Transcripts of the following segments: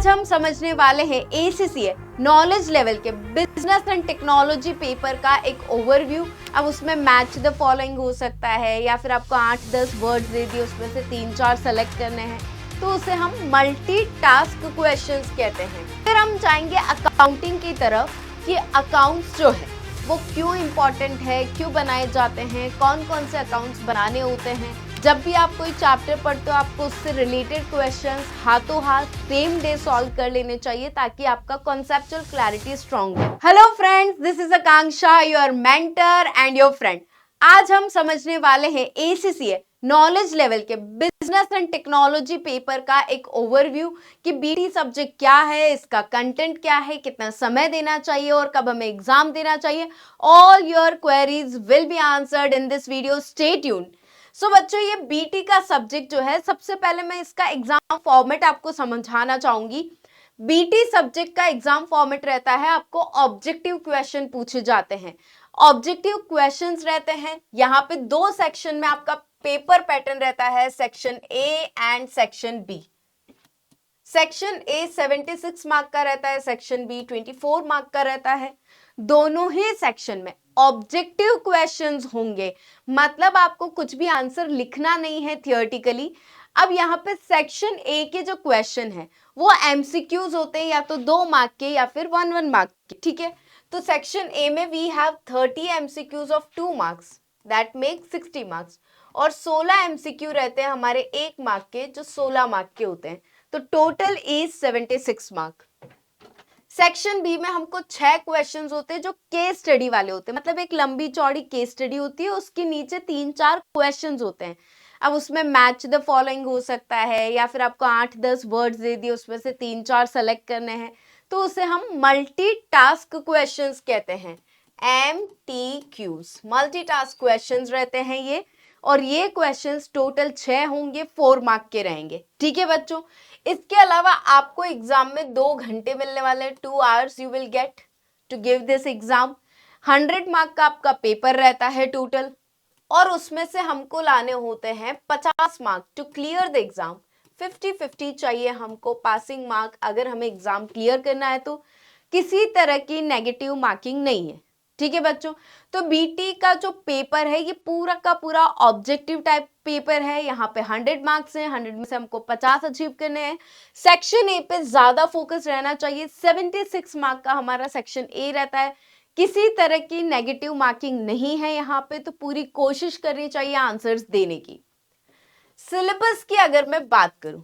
आज हम समझने वाले हैं ACCA नॉलेज लेवल के बिजनेस एंड टेक्नोलॉजी पेपर का एक ओवरव्यू। अब उसमें मैच द फॉलोइंग हो सकता है या फिर आपको 8-10 वर्ड्स दे दिए, उसमें से 3-4 सेलेक्ट करने हैं, तो उसे हम मल्टीटास्क क्वेश्चंस कहते हैं। फिर हम जाएंगे अकाउंटिंग की तरफ कि अकाउंट्स जो है वो क्यों इम्पोर्टेंट है, क्यों बनाए जाते हैं, कौन कौन से अकाउंट्स बनाने होते हैं। जब भी आप कोई चैप्टर पढ़ते हो आपको उससे रिलेटेड क्वेश्चंस हाथों हाथ सेम डे सॉल्व कर लेने चाहिए ताकि आपका कॉन्सेप्चुअल क्लैरिटी स्ट्रांग हो। Hello friends, this is Akanksha, your mentor and your friend. आज हम समझने वाले हैं ACCA नॉलेज लेवल के बिजनेस एंड टेक्नोलॉजी पेपर का एक ओवरव्यू कि बीटी सब्जेक्ट क्या है, इसका कंटेंट क्या है, कितना समय देना चाहिए और कब हमें एग्जाम देना चाहिए। All your queries will be answered in this video, stay tuned. So बच्चों, ये बीटी का सब्जेक्ट जो है, सबसे पहले मैं इसका एग्जाम फॉर्मेट आपको समझाना चाहूंगी। बीटी सब्जेक्ट का एग्जाम फॉर्मेट रहता है, आपको ऑब्जेक्टिव क्वेश्चन पूछे जाते हैं। ऑब्जेक्टिव क्वेश्चंस रहते हैं, यहाँ पे 2 सेक्शन में आपका पेपर पैटर्न रहता है, section A and section B. Section A 76 mark का रहता है, सेक्शन बी 24 मार्क का रहता है। दोनों ही सेक्शन में ऑब्जेक्टिव क्वेश्चंस होंगे, मतलब आपको कुछ भी आंसर लिखना नहीं है थियोरेटिकली। अब यहाँ पे सेक्शन ए के जो क्वेश्चन है वो एमसीक्यूज होते हैं, या तो 2 मार्क के या फिर 1 मार्क के, ठीक है। तो सेक्शन ए में we have 30 MCQs of 2 marks, that make 60 marks, और 16 एमसीक्यू रहते हैं हमारे 1 मार्क के, जो 16 मार्क के होते हैं। तो total is 76 mark. Section B में हमको 6 क्वेश्चंस होते हैं जो केस स्टडी वाले होते हैं, मतलब एक लंबी चौड़ी केस स्टडी होती है, उसके नीचे 3-4 क्वेश्चंस होते हैं। अब उसमें मैच द फॉलोइंग हो सकता है या फिर आपको 8-10 वर्ड्स दे दिए, उसमें से 3-4 सेलेक्ट करने हैं, तो उसे हम मल्टीटास्क क्वेश्चंस कहते हैं, MTQs। मल्टीटास्क क्वेश्चंस रहते हैं ये, और ये क्वेश्चंस टोटल 6 होंगे, 4 मार्क के रहेंगे, ठीक है बच्चों। इसके अलावा आपको एग्जाम में 2 घंटे मिलने वाले हैं, 2 hours you will get to give this exam. 100 mark का आपका पेपर रहता है टोटल, और उसमें से हमको लाने होते हैं 50 mark to clear the exam. 50-50 चाहिए हमको पासिंग मार्क, अगर हमें एग्जाम क्लियर करना है तो। किसी तरह की नेगेटिव मार्किंग नहीं है, ठीक है बच्चों। तो बीटी का जो पेपर है ये पूरा का पूरा ऑब्जेक्टिव टाइप पेपर है। यहाँ पे 100 मार्क्स हैं, 100 में से हमको 50 अचीव करने हैं। सेक्शन ए पे ज्यादा फोकस रहना चाहिए, 76 मार्क का हमारा सेक्शन ए रहता है। किसी तरह की नेगेटिव मार्किंग नहीं है यहाँ पे, तो पूरी कोशिश करनी चाहिए आंसर्स देने की। सिलेबस की अगर मैं बात करूं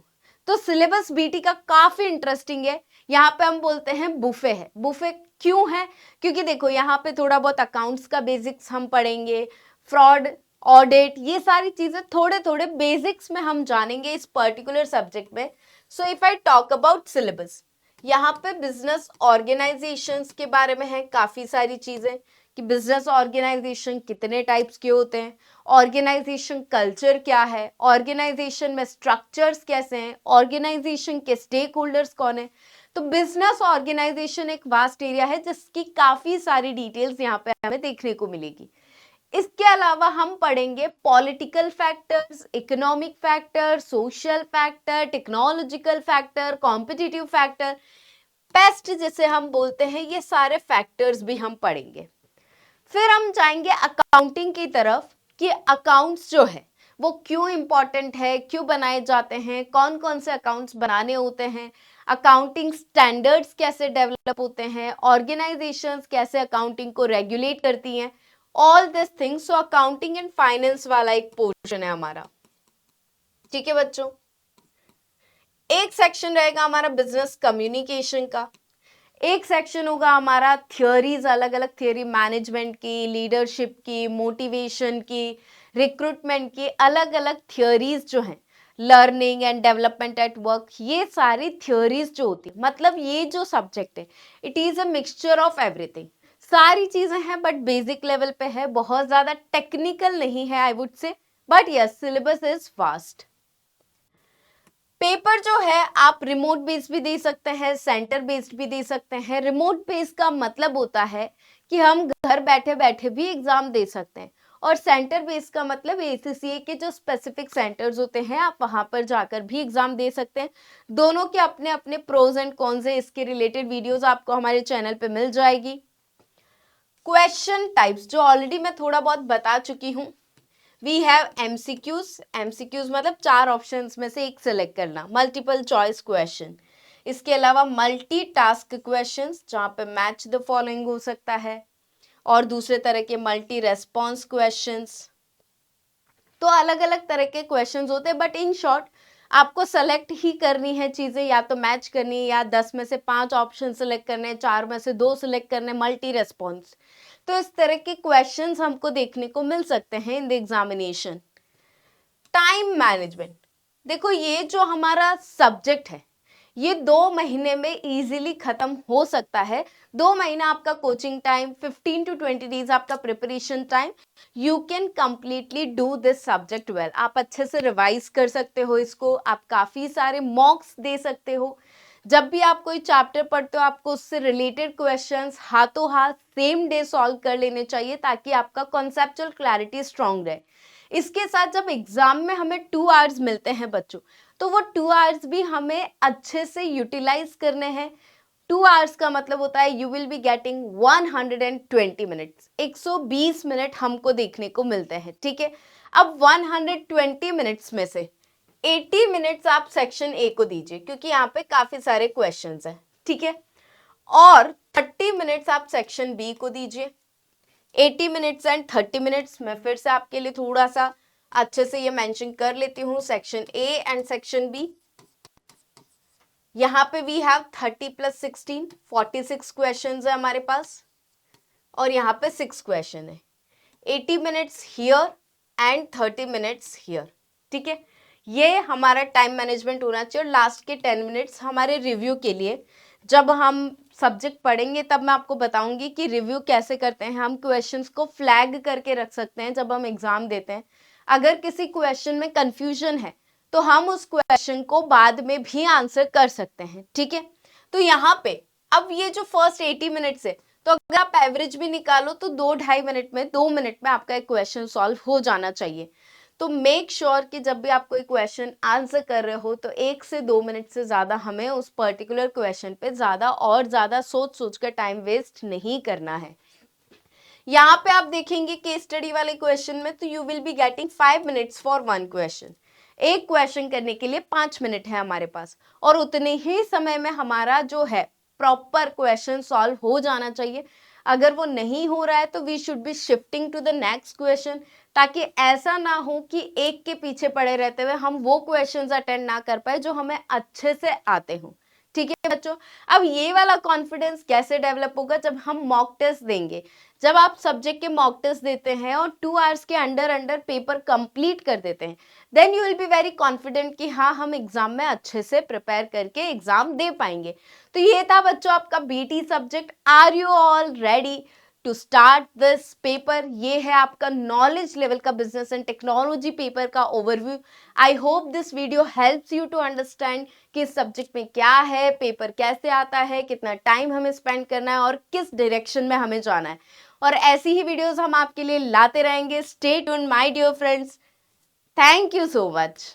तो सिलेबस बीटी का काफी इंटरेस्टिंग है। यहाँ पे हम बोलते हैं बुफे है। बुफे क्यों है? क्योंकि देखो यहाँ पे थोड़ा बहुत अकाउंट्स का बेसिक्स हम पढ़ेंगे, फ्रॉड, ऑडिट, ये सारी चीजें थोड़े थोड़े बेसिक्स में हम जानेंगे इस पर्टिकुलर सब्जेक्ट में। So if I talk about syllabus, यहाँ पे बिजनेस ऑर्गेनाइजेशंस के बारे में है काफी सारी चीजें, कि बिजनेस ऑर्गेनाइजेशन कितने टाइप्स के होते हैं, ऑर्गेनाइजेशन कल्चर क्या है, ऑर्गेनाइजेशन में स्ट्रक्चर्स कैसे हैं, ऑर्गेनाइजेशन के स्टेक होल्डर्स कौन है। तो बिजनेस ऑर्गेनाइजेशन एक वास्ट एरिया है जिसकी काफी सारी डिटेल्स यहाँ पे हमें देखने को मिलेगी। इसके अलावा हम पढ़ेंगे political factors, economic factor, social factor, technological factor, competitive factor, paste जिसे हम बोलते हैं, ये सारे फैक्टर्स भी हम पढ़ेंगे। फिर हम जाएंगे अकाउंटिंग की तरफ कि अकाउंट्स जो है वो क्यों इंपॉर्टेंट है, क्यों बनाए जाते हैं, कौन कौन से अकाउंट्स बनाने होते हैं, अकाउंटिंग स्टैंडर्ड्स कैसे डेवलप होते हैं, ऑर्गेनाइजेशंस कैसे अकाउंटिंग को रेगुलेट करती हैं, all this things. So accounting and finance वाला एक पोर्शन है हमारा, ठीक है बच्चों। एक सेक्शन रहेगा हमारा बिजनेस कम्युनिकेशन का, एक सेक्शन होगा हमारा थियोरीज, अलग अलग थियोरी, मैनेजमेंट की, लीडरशिप की, मोटिवेशन की, रिक्रूटमेंट की, अलग अलग थियोरीज जो हैं, learning and development at work, ये सारी थियोरीज जो होती, मतलब ये जो सब्जेक्ट है it is a mixture of everything. सारी चीजें हैं बट बेसिक लेवल पे है, बहुत ज्यादा टेक्निकल नहीं है I would say, but yes syllabus is vast. Paper जो है आप रिमोट बेस्ड भी दे सकते हैं, सेंटर बेस्ड भी दे सकते हैं। रिमोट बेस्ड का मतलब होता है कि हम घर बैठे बैठे भी एग्जाम दे सकते हैं, और सेंटर बेस का मतलब ACCA के जो स्पेसिफिक सेंटर्स होते हैं आप वहां पर जाकर भी एग्जाम दे सकते हैं। दोनों के अपने अपने प्रोज एंड कॉन्स है, इसके रिलेटेड वीडियोस आपको हमारे चैनल पे मिल जाएगी। क्वेश्चन टाइप्स जो ऑलरेडी मैं थोड़ा बहुत बता चुकी हूँ। वी हैव एमसीक्यूज मतलब 4 ऑप्शंस में से एक सिलेक्ट करना, मल्टीपल चॉइस क्वेश्चन। इसके अलावा मल्टी टास्क क्वेश्चन जहाँ पे मैच द फॉलोइंग हो सकता है, और दूसरे तरह के मल्टी रेस्पॉन्स क्वेश्चंस। तो अलग अलग तरह के क्वेश्चंस होते हैं, बट इन शॉर्ट आपको सेलेक्ट ही करनी है चीजें, या तो मैच करनी है या 10 में से 5 ऑप्शन सेलेक्ट करने हैं, 4 में से 2 सेलेक्ट करने, मल्टी रेस्पॉन्स। तो इस तरह के क्वेश्चंस हमको देखने को मिल सकते हैं in the examination. Time management, देखो ये जो हमारा सब्जेक्ट है ये 2 महीने में इजीली खत्म हो सकता है। 2 महीना आपका कोचिंग टाइम, 15 to 20 डेज आपका preparation time, you can completely do this subject well. आप अच्छे से रिवाइज कर सकते हो इसको, आप काफी सारे मॉक्स दे सकते हो। जब भी आप कोई चैप्टर पढ़ते हो आपको उससे रिलेटेड क्वेश्चंस हाथों हाथ सेम डे सॉल्व कर लेने चाहिए, ताकि आपका कॉन्सेप्चुअल क्लैरिटी स्ट्रांग रहे। इसके साथ जब एग्जाम में हमें 2 आवर्स मिलते हैं बच्चों, तो वो 2 आवर्स भी हमें अच्छे से यूटिलाइज करने हैं। 2 आवर्स का मतलब होता है you will be getting 120 minutes, 120 minute हमको देखने को मिलते हैं, ठीक है। अब 120 मिनट्स में से 80 मिनट्स आप सेक्शन ए को दीजिए, क्योंकि यहाँ पे काफी सारे क्वेश्चंस हैं, ठीक है। और 30 मिनट्स आप सेक्शन बी को दीजिए। 80 मिनट्स एंड 30 मिनट्स मैं फिर से आपके लिए थोड़ा सा अच्छे से ये मेंशन कर लेती हूँ, section A and section B. यहाँ पे वी हैव 30 + 16 46 क्वेश्चंस है हमारे पास, और यहाँ पे 6 क्वेश्चन है। 80 minutes here and 30 minutes here, ठीक है। ये हमारा टाइम मैनेजमेंट होना चाहिए। और लास्ट के 10 मिनट्स हमारे रिव्यू के लिए, जब हम सब्जेक्ट पढ़ेंगे तब मैं आपको बताऊंगी कि रिव्यू कैसे करते हैं। हम क्वेश्चंस को फ्लैग करके रख सकते हैं जब हम एग्जाम देते हैं। अगर किसी क्वेश्चन में कंफ्यूजन है तो हम उस क्वेश्चन को बाद में भी आंसर कर सकते हैं, ठीक है। तो यहाँ पे अब ये जो फर्स्ट 80 मिनट्स है, तो अगर आप एवरेज भी निकालो तो 2-2.5 मिनट में, 2 मिनट में आपका एक क्वेश्चन सॉल्व हो जाना चाहिए। तो मेक श्योर कि जब भी आप कोई क्वेश्चन आंसर कर रहे हो तो 1 से 2 मिनट से ज्यादा हमें उस पर्टिकुलर क्वेश्चन पे ज्यादा सोच सोच कर टाइम वेस्ट नहीं करना है। यहाँ पे आप देखेंगे केस स्टडी वाले क्वेश्चन में, तो you will be getting 5 minutes for 1 question. एक क्वेश्चन करने के लिए 5 मिनट है हमारे पास, और उतने ही समय में हमारा जो है प्रॉपर क्वेश्चन सॉल्व हो जाना चाहिए। अगर वो नहीं हो रहा है तो we should be shifting to the next question, ताकि ऐसा ना हो कि एक के पीछे पड़े रहते हुए हम वो क्वेश्चंस अटेंड ना कर पाए जो हमें अच्छे से आते हो, ठीक है बच्चों। अब ये वाला कॉन्फिडेंस कैसे डेवलप होगा, जब हम मॉक टेस्ट देंगे। जब आप सब्जेक्ट के मॉक टेस्ट देते हैं और 2 आवर्स के अंडर अंडर पेपर कंप्लीट कर देते हैं, then you will be very confident कि हाँ हम एग्जाम में अच्छे से प्रिपेयर करके एग्जाम दे पाएंगे। तो ये था बच्चों आपका BT subject. Are you all ready to start this paper? ये है आपका नॉलेज लेवल का बिजनेस एंड टेक्नोलॉजी पेपर का overview. I hope this video helps you to understand कि इस सब्जेक्ट में क्या है, पेपर कैसे आता है, कितना टाइम हमें स्पेंड करना है और किस डायरेक्शन में हमें जाना है। और ऐसी ही वीडियोस हम आपके लिए लाते रहेंगे। Stay tuned my dear friends. Thank you so much.